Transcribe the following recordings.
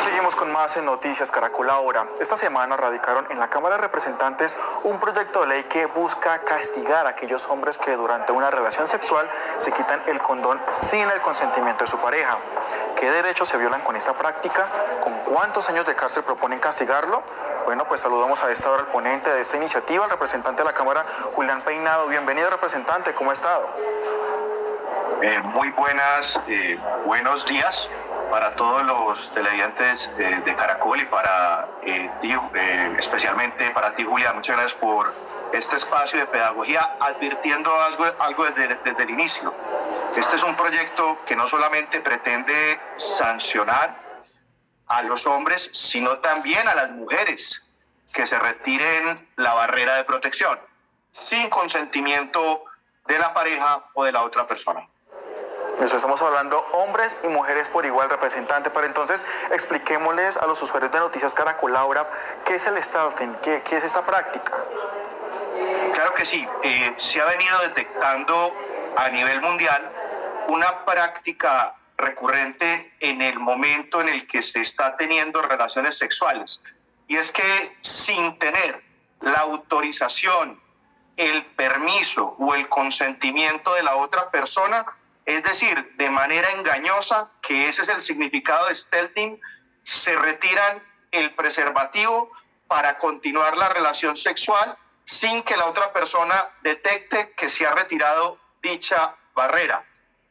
Seguimos con más en Noticias Caracol Ahora. Esta semana radicaron en la Cámara de Representantes un proyecto de ley que busca castigar a aquellos hombres que durante una relación sexual se quitan el condón sin el consentimiento de su pareja. ¿Qué derechos se violan con esta práctica? ¿Con cuántos años de cárcel proponen castigarlo? Bueno, pues saludamos a esta hora al ponente de esta iniciativa, el representante de la Cámara, Julián Peinado. Bienvenido, representante, ¿cómo ha estado? Muy buenos días para todos los televidentes de Caracol y para ti, especialmente para ti, Julián. Muchas gracias por este espacio de pedagogía, advirtiendo algo desde el inicio. Este es un proyecto que no solamente pretende sancionar a los hombres, sino también a las mujeres que se retiren la barrera de protección sin consentimiento de la pareja o de la otra persona. Eso estamos hablando hombres y mujeres por igual, representante. Pero entonces expliquémosles a los usuarios de Noticias Caracol Ahora qué es el stalking, qué es esta práctica. Claro que sí, se ha venido detectando a nivel mundial una práctica recurrente en el momento en el que se está teniendo relaciones sexuales. Y es que sin tener la autorización, el permiso o el consentimiento de la otra persona, es decir, de manera engañosa, que ese es el significado de stealthing, se retiran el preservativo para continuar la relación sexual sin que la otra persona detecte que se ha retirado dicha barrera.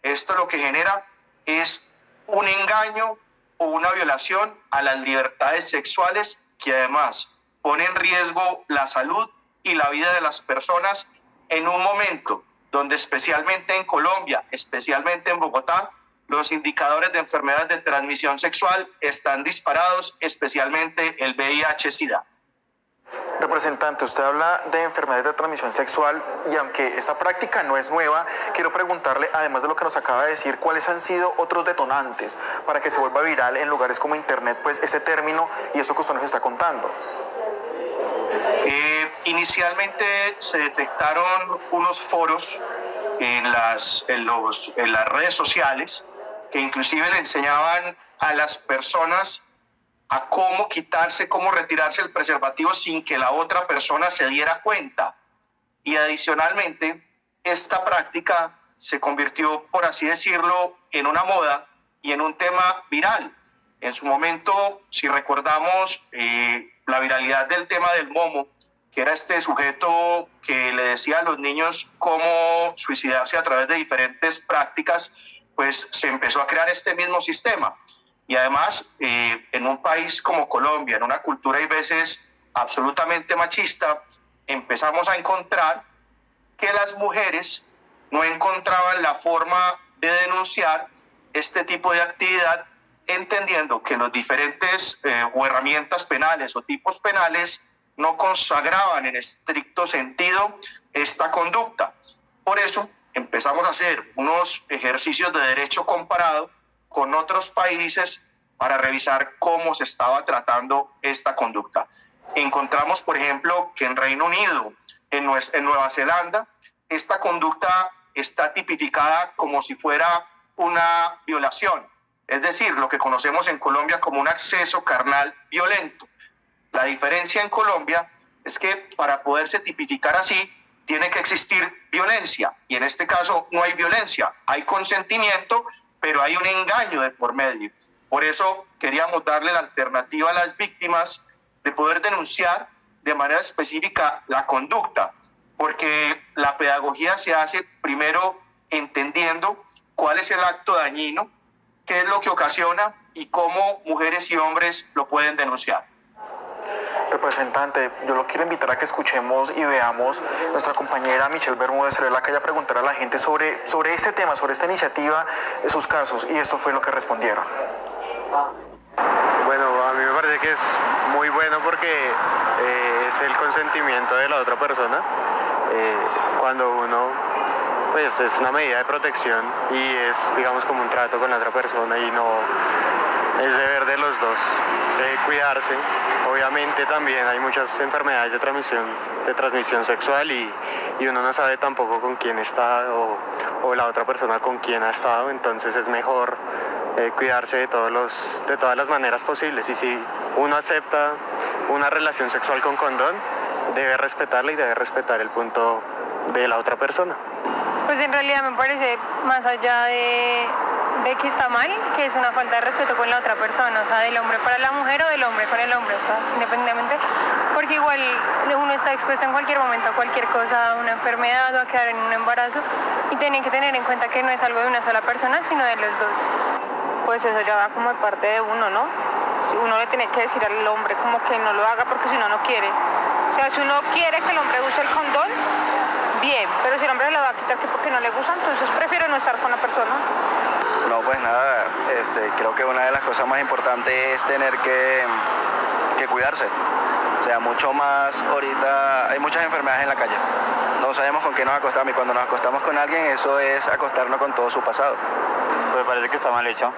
Esto lo que genera es un engaño o una violación a las libertades sexuales que además pone en riesgo la salud y la vida de las personas en un momento donde especialmente en Colombia, especialmente en Bogotá, los indicadores de enfermedades de transmisión sexual están disparados, especialmente el VIH-Sida. Representante, usted habla de enfermedades de transmisión sexual y aunque esta práctica no es nueva, quiero preguntarle, además de lo que nos acaba de decir, ¿cuáles han sido otros detonantes para que se vuelva viral en lugares como Internet, pues este término y esto que usted nos está contando? Inicialmente se detectaron unos foros en las redes sociales que inclusive le enseñaban a las personas a cómo quitarse, cómo retirarse el preservativo sin que la otra persona se diera cuenta. Y adicionalmente, esta práctica se convirtió, por así decirlo, en una moda y en un tema viral. En su momento, si recordamos la viralidad del tema del momo, que era este sujeto que le decía a los niños cómo suicidarse a través de diferentes prácticas, pues se empezó a crear este mismo sistema. Y además, en un país como Colombia, en una cultura y veces absolutamente machista, empezamos a encontrar que las mujeres no encontraban la forma de denunciar este tipo de actividad, entendiendo que los diferentes o herramientas penales o tipos penales no consagraban en estricto sentido esta conducta. Por eso empezamos a hacer unos ejercicios de derecho comparado con otros países para revisar cómo se estaba tratando esta conducta. Encontramos, por ejemplo, que en Reino Unido, en Nueva Zelanda, esta conducta está tipificada como si fuera una violación, es decir, lo que conocemos en Colombia como un acceso carnal violento. La diferencia en Colombia es que para poderse tipificar así, tiene que existir violencia, y en este caso no hay violencia, hay consentimiento, pero hay un engaño de por medio. Por eso queríamos darle la alternativa a las víctimas de poder denunciar de manera específica la conducta, porque la pedagogía se hace primero entendiendo cuál es el acto dañino, qué es lo que ocasiona y cómo mujeres y hombres lo pueden denunciar. Representante, yo lo quiero invitar a que escuchemos y veamos nuestra compañera Michelle Bermúdez, la que haya preguntar a la gente sobre este tema, sobre esta iniciativa, sus casos, y esto fue lo que respondieron. Bueno, a mí me parece que es muy bueno porque es el consentimiento de la otra persona. Cuando uno, pues es una medida de protección y es, digamos, como un trato con la otra persona y no es deber de los dos cuidarse. Obviamente también hay muchas enfermedades de transmisión sexual y uno no sabe tampoco con quién está o la otra persona con quién ha estado, entonces es mejor cuidarse de todas las maneras posibles. Y si uno acepta una relación sexual con condón, debe respetarla y debe respetar el punto de la otra persona. Pues en realidad me parece, más allá de que está mal, que es una falta de respeto con la otra persona, o sea, del hombre para la mujer o del hombre con el hombre, o sea, independientemente, porque igual uno está expuesto en cualquier momento a cualquier cosa, a una enfermedad o a quedar en un embarazo, y tienen que tener en cuenta que no es algo de una sola persona, sino de los dos. Pues eso ya va como de parte de uno, ¿no? Si uno le tiene que decir al hombre como que no lo haga porque si no, no quiere. O sea, si uno quiere que el hombre use el condón, bien, pero si el hombre le va a quitar que porque no le gusta, entonces prefiero no estar con la persona. No, pues nada, creo que una de las cosas más importantes es tener que cuidarse. O sea, mucho más ahorita, hay muchas enfermedades en la calle. No sabemos con qué nos acostamos y cuando nos acostamos con alguien, eso es acostarnos con todo su pasado. Pues me parece que está mal hecho,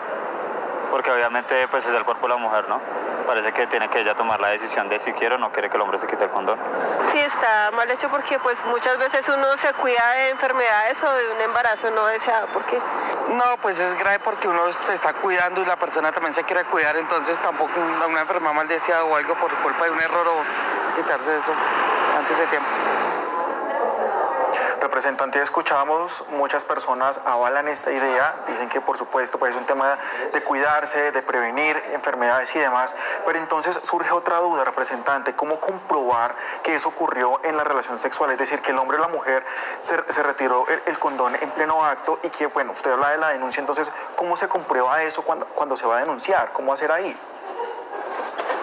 porque obviamente pues es el cuerpo de la mujer, ¿no? Parece que tiene que ella tomar la decisión de si quiere o no quiere que el hombre se quite el condón. Sí, está mal hecho porque pues muchas veces uno se cuida de enfermedades o de un embarazo no deseado. ¿Por qué? No, pues es grave porque uno se está cuidando y la persona también se quiere cuidar, entonces tampoco una enfermedad mal deseada o algo por culpa de un error o quitarse eso antes de tiempo. Representante, escuchamos, muchas personas avalan esta idea, dicen que por supuesto pues es un tema de cuidarse, de prevenir enfermedades y demás, pero entonces surge otra duda, representante, ¿cómo comprobar que eso ocurrió en la relación sexual? Es decir, que el hombre o la mujer se retiró el condón en pleno acto y que, bueno, usted habla de la denuncia, entonces, ¿cómo se comprueba eso cuando se va a denunciar? ¿Cómo hacer ahí?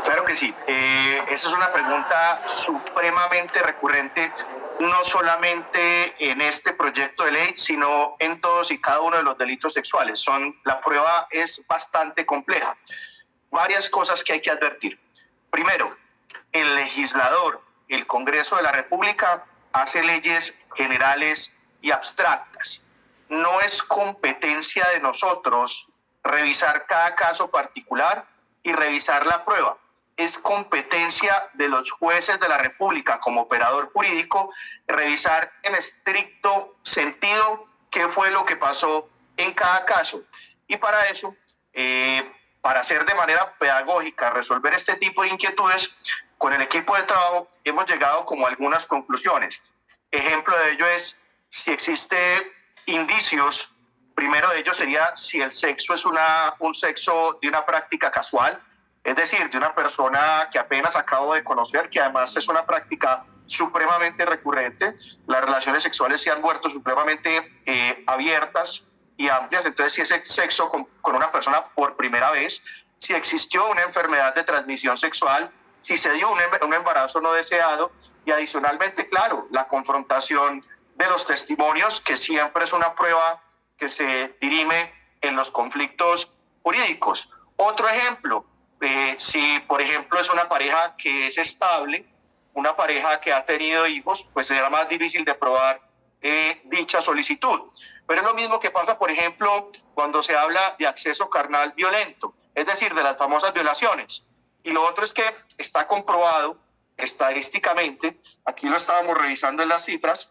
Claro que sí. Esa es una pregunta supremamente recurrente, no solamente en este proyecto de ley, sino en todos y cada uno de los delitos sexuales. La prueba es bastante compleja. Varias cosas que hay que advertir. Primero, el legislador, el Congreso de la República, hace leyes generales y abstractas. No es competencia de nosotros revisar cada caso particular y revisar la prueba. Es competencia de los jueces de la República como operador jurídico revisar en estricto sentido qué fue lo que pasó en cada caso. Y para eso, para hacer de manera pedagógica, resolver este tipo de inquietudes, con el equipo de trabajo hemos llegado como a algunas conclusiones. Ejemplo de ello es si existe indicios. Primero de ellos sería si el sexo es un sexo de una práctica casual, es decir, de una persona que apenas acabo de conocer, que además es una práctica supremamente recurrente. Las relaciones sexuales se han vuelto supremamente abiertas y amplias. Entonces, si ese sexo con una persona por primera vez, si existió una enfermedad de transmisión sexual, si se dio un embarazo no deseado y adicionalmente, claro, la confrontación de los testimonios, que siempre es una prueba que se dirime en los conflictos jurídicos. Otro ejemplo, si por ejemplo es una pareja que es estable, una pareja que ha tenido hijos, pues será más difícil de probar dicha solicitud. Pero es lo mismo que pasa, por ejemplo, cuando se habla de acceso carnal violento, es decir, de las famosas violaciones. Y lo otro es que está comprobado estadísticamente, aquí lo estábamos revisando en las cifras,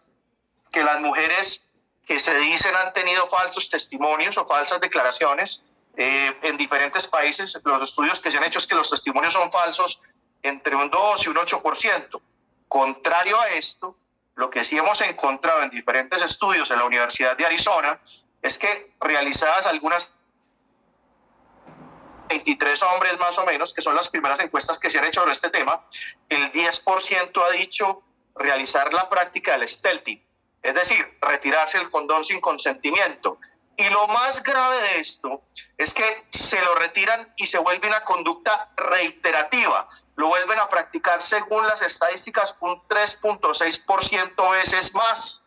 que las mujeres que se dicen han tenido falsos testimonios o falsas declaraciones, en diferentes países, los estudios que se han hecho es que los testimonios son falsos entre un 2 y un 8%. Contrario a esto, lo que sí hemos encontrado en diferentes estudios en la Universidad de Arizona es que realizadas algunas 23 hombres más o menos, que son las primeras encuestas que se han hecho sobre este tema, el 10% ha dicho realizar la práctica del stealthing, es decir, retirarse el condón sin consentimiento. Y lo más grave de esto es que se lo retiran y se vuelve una conducta reiterativa. Lo vuelven a practicar según las estadísticas un 3.6% veces más,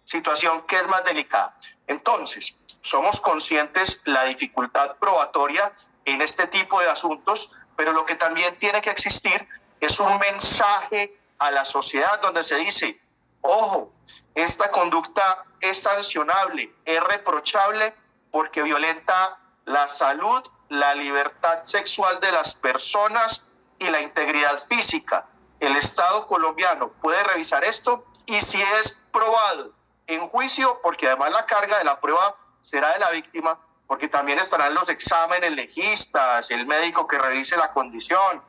situación que es más delicada. Entonces, somos conscientes la dificultad probatoria en este tipo de asuntos, pero lo que también tiene que existir es un mensaje a la sociedad donde se dice, ojo, esta conducta es sancionable, es reprochable porque violenta la salud, la libertad sexual de las personas y la integridad física. El Estado colombiano puede revisar esto y si es probado en juicio, porque además la carga de la prueba será de la víctima, porque también estarán los exámenes legistas, el médico que revise la condición,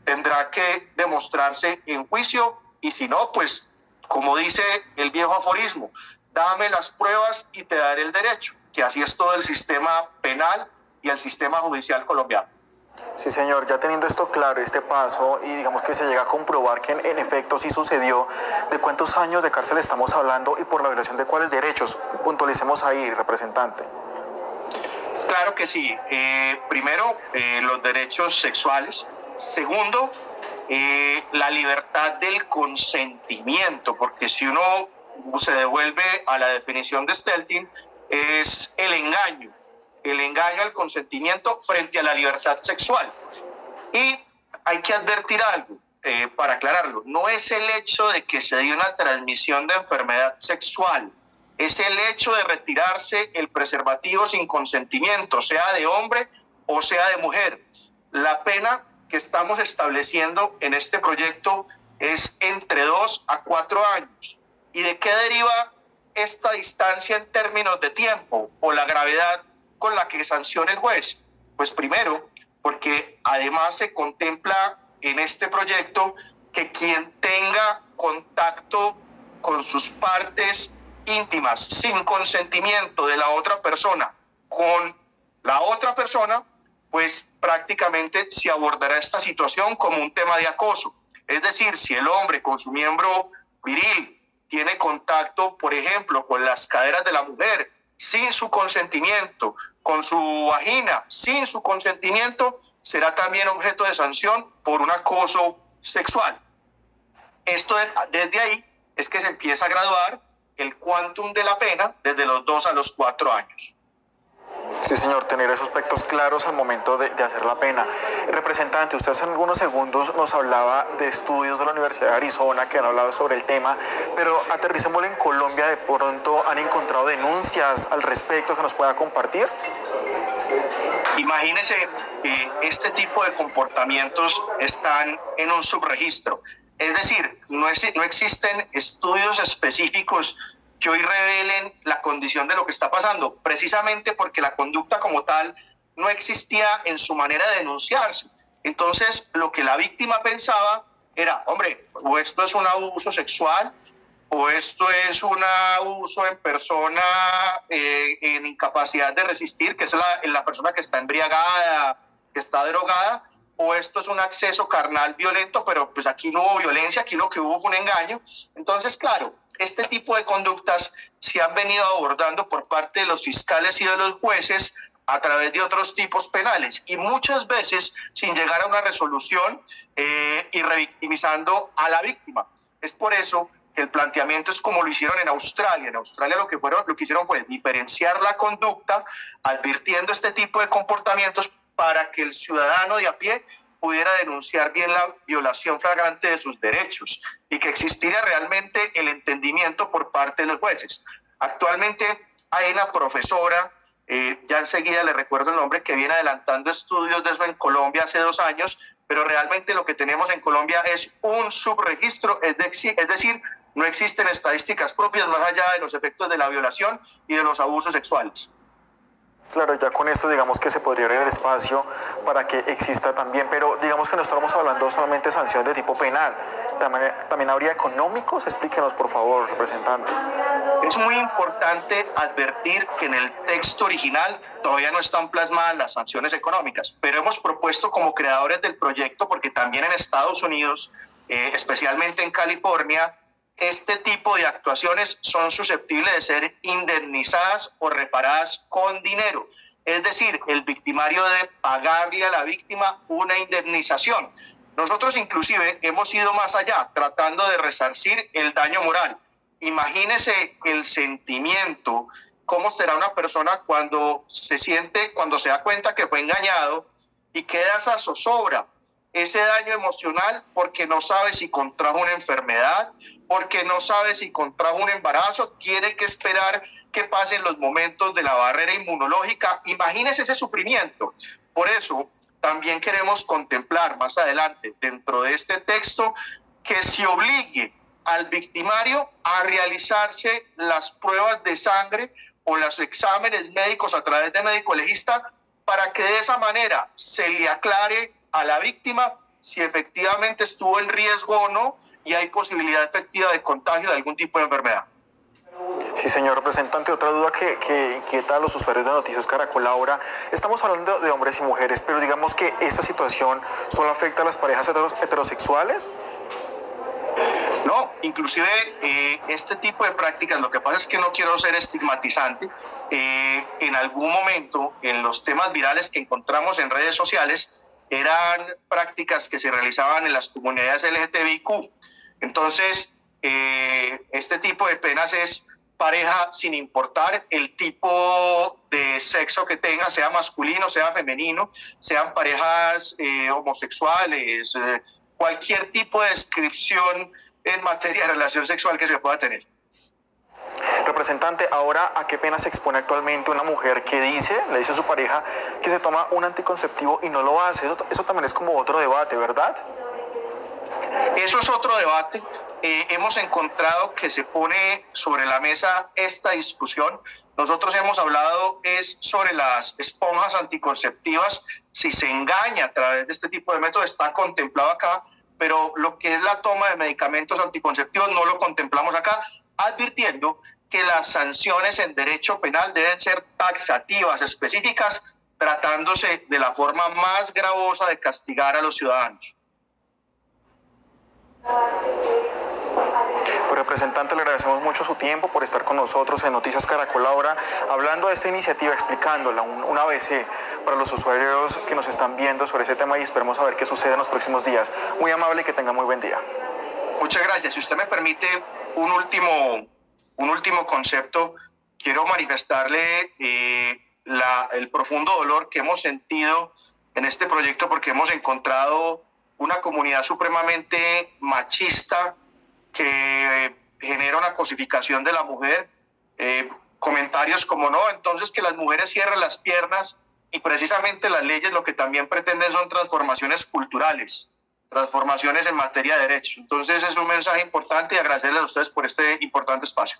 tendrá que demostrarse en juicio y si no, pues como dice el viejo aforismo, dame las pruebas y te daré el derecho, que así es todo el sistema penal y el sistema judicial colombiano. Sí, señor, ya teniendo esto claro, este paso, y digamos que se llega a comprobar que en efecto sí sucedió, ¿de cuántos años de cárcel estamos hablando y por la violación de cuáles derechos? Puntualicemos ahí, representante. Claro que sí. Primero, los derechos sexuales. Segundo, la libertad del consentimiento, porque si uno se devuelve a la definición de Steltin, es el engaño al consentimiento frente a la libertad sexual. Y hay que advertir algo, para aclararlo, no es el hecho de que se dio una transmisión de enfermedad sexual, es el hecho de retirarse el preservativo sin consentimiento, sea de hombre o sea de mujer. La pena que estamos estableciendo en este proyecto es entre 2 a 4 años. ¿Y de qué deriva esta distancia en términos de tiempo o la gravedad con la que sanciona el juez? Pues primero, porque además se contempla en este proyecto que quien tenga contacto con sus partes íntimas sin consentimiento de la otra persona con la otra persona, pues prácticamente se abordará esta situación como un tema de acoso. Es decir, si el hombre con su miembro viril tiene contacto, por ejemplo, con las caderas de la mujer sin su consentimiento, con su vagina sin su consentimiento, será también objeto de sanción por un acoso sexual. Esto desde ahí es que se empieza a graduar el quantum de la pena desde los 2 a los 4 años. Sí, señor, tener esos aspectos claros al momento de hacer la pena. Representante, usted hace algunos segundos nos hablaba de estudios de la Universidad de Arizona que han hablado sobre el tema, pero aterricémoslo en Colombia, ¿de pronto han encontrado denuncias al respecto que nos pueda compartir? Imagínese que este tipo de comportamientos están en un subregistro. Es decir, no existen estudios específicos que hoy revelen la condición de lo que está pasando, precisamente porque la conducta como tal no existía en su manera de denunciarse. Entonces, lo que la víctima pensaba era, hombre, o esto es un abuso sexual, o esto es un abuso en persona en incapacidad de resistir, que es la persona que está embriagada, que está drogada, o esto es un acceso carnal violento, pero pues aquí no hubo violencia, aquí lo que hubo fue un engaño. Entonces, claro, este tipo de conductas se han venido abordando por parte de los fiscales y de los jueces a través de otros tipos penales y muchas veces sin llegar a una resolución y revictimizando a la víctima. Es por eso que el planteamiento es como lo hicieron en Australia. En Australia lo que hicieron fue diferenciar la conducta, advirtiendo este tipo de comportamientos para que el ciudadano de a pie pudiera denunciar bien la violación flagrante de sus derechos y que existiera realmente el entendimiento por parte de los jueces. Actualmente hay una profesora, ya enseguida le recuerdo el nombre, que viene adelantando estudios de eso en Colombia hace 2 años, pero realmente lo que tenemos en Colombia es un subregistro, es decir, no existen estadísticas propias más allá de los efectos de la violación y de los abusos sexuales. Claro, ya con esto digamos que se podría abrir el espacio para que exista también, pero digamos que no estamos hablando solamente de sanciones de tipo penal, también habría económicos. Explíquenos, por favor, representante. Es muy importante advertir que en el texto original todavía no están plasmadas las sanciones económicas, pero hemos propuesto como creadores del proyecto, porque también en Estados Unidos, especialmente en California, este tipo de actuaciones son susceptibles de ser indemnizadas o reparadas con dinero. Es decir, el victimario debe pagarle a la víctima una indemnización. Nosotros inclusive hemos ido más allá, tratando de resarcir el daño moral. Imagínese el sentimiento, cómo será una persona cuando se da cuenta que fue engañado y queda esa zozobra, ese daño emocional, porque no sabe si contrajo una enfermedad, porque no sabe si contrajo un embarazo, tiene que esperar que pase en los momentos de la barrera inmunológica. Imagínese ese sufrimiento. Por eso también queremos contemplar más adelante dentro de este texto que se obligue al victimario a realizarse las pruebas de sangre o los exámenes médicos a través de médico legista, para que de esa manera se le aclare a la víctima si efectivamente estuvo en riesgo o no y hay posibilidad efectiva de contagio de algún tipo de enfermedad. Sí, señor representante, otra duda que inquieta a los usuarios de Noticias Caracol ahora. Estamos hablando de hombres y mujeres, pero digamos que esta situación solo afecta a las parejas heterosexuales. No, inclusive este tipo de prácticas, lo que pasa es que no quiero ser estigmatizante, en algún momento en los temas virales que encontramos en redes sociales eran prácticas que se realizaban en las comunidades LGTBIQ. Entonces, este tipo de penas es pareja sin importar el tipo de sexo que tenga, sea masculino, sea femenino, sean parejas homosexuales, cualquier tipo de descripción en materia de relación sexual que se pueda tener. Representante, ahora, ¿a qué pena se expone actualmente una mujer que le dice a su pareja que se toma un anticonceptivo y no lo hace? Eso también es como otro debate, ¿verdad? Eso es otro debate. Hemos encontrado que se pone sobre la mesa esta discusión. Nosotros hemos hablado sobre las esponjas anticonceptivas. Si se engaña a través de este tipo de métodos, está contemplado acá, pero lo que es la toma de medicamentos anticonceptivos no lo contemplamos acá, advirtiendo que las sanciones en derecho penal deben ser taxativas, específicas, tratándose de la forma más gravosa de castigar a los ciudadanos. Pues, representante, le agradecemos mucho su tiempo por estar con nosotros en Noticias Caracol ahora, hablando de esta iniciativa, explicándola, un ABC para los usuarios que nos están viendo sobre ese tema, y esperemos a ver qué sucede en los próximos días. Muy amable y que tenga muy buen día. Muchas gracias. Si usted me permite un último concepto, quiero manifestarle el profundo dolor que hemos sentido en este proyecto, porque hemos encontrado una comunidad supremamente machista que genera una cosificación de la mujer, comentarios como no, entonces que las mujeres cierren las piernas, y precisamente las leyes lo que también pretenden son transformaciones culturales, transformaciones en materia de derechos. Entonces es un mensaje importante y agradecerles a ustedes por este importante espacio.